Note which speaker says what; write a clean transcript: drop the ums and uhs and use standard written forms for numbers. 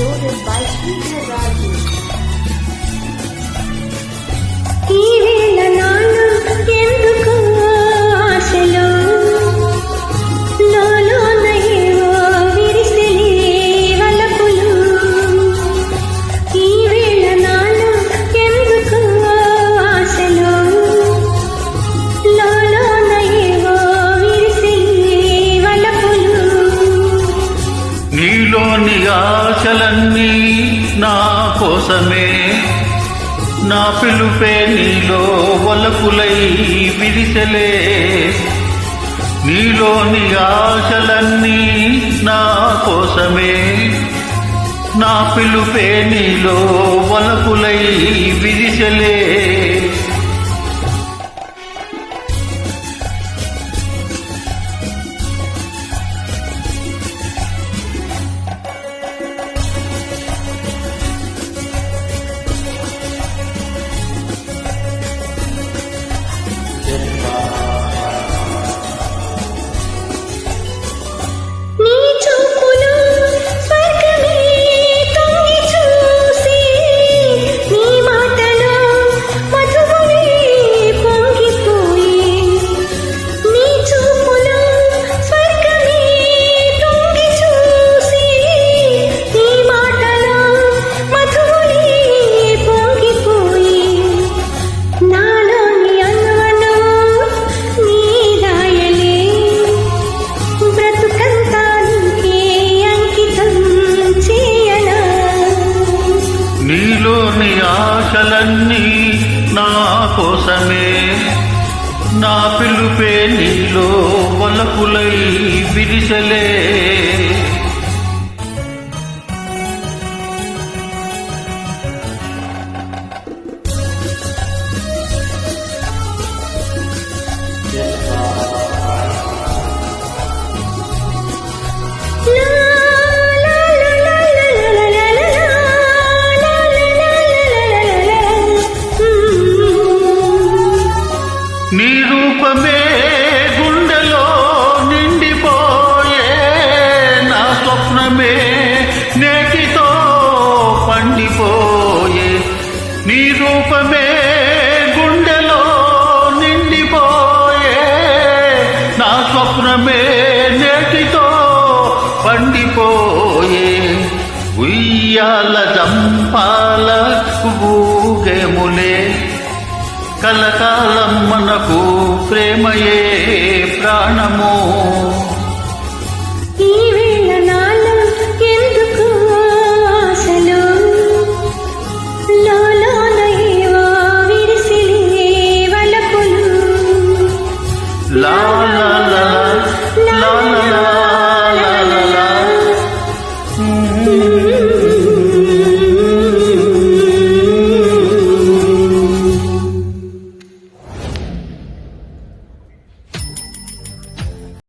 Speaker 1: uploaded by Sridhar Raju.
Speaker 2: ఈ వేళ నాలో ఎందుకు ఆశలు లోలోన ఏవో విరిసిలే వలపులు. ఈ వేళ నాలో ఎందుకు ఆశలు లోలోన ఏవో విరిసిలే వలపులు.
Speaker 3: నీలోని ఆశలన్నీ నా కోసమే, నా పిలుపే నీలో వలపులై విరిసెలే. నీలోని ఆశలన్నీ నా కోసమే, నా పిలుపే నీలో వలపులై విరిసెలే.
Speaker 2: నీ చూపులు స్వర్గమే తొంగి చూసి, నీ మాటలో మధువులే పొంగిపోయి. నీ చూపులు స్వర్గమే తొంగి చూసి, నీ మాటలో మధువులే పొంగిపోయి. నాలోని అనువను నీ రాయలే, బ్రతుకంతా నీకే అంకితం చేయనా.
Speaker 3: నీలోని ఆశలన్నీ నా కోసమే, నా పిలుపే నీలో వలపులై విరిసెలే. నీ రూపమే గుండెలో నిండిపోయే, నా స్వప్నమే నేటితో పండిపోయే. నీ రూపమే గుండెలో నిండిపోయే, నా స్వప్నమే నేటితో పండిపోయే. ఉయ్యాల జంపాల ఊగెములే, కలకాలం మనకు ప్రేమయే ప్రాణము.
Speaker 2: ఈ వేళ నాలో ఎందుకు ఆశలు లోలోన ఏవో విరిసిలే వలపులు.
Speaker 3: లా లా లా లా లా లా లా లా లా.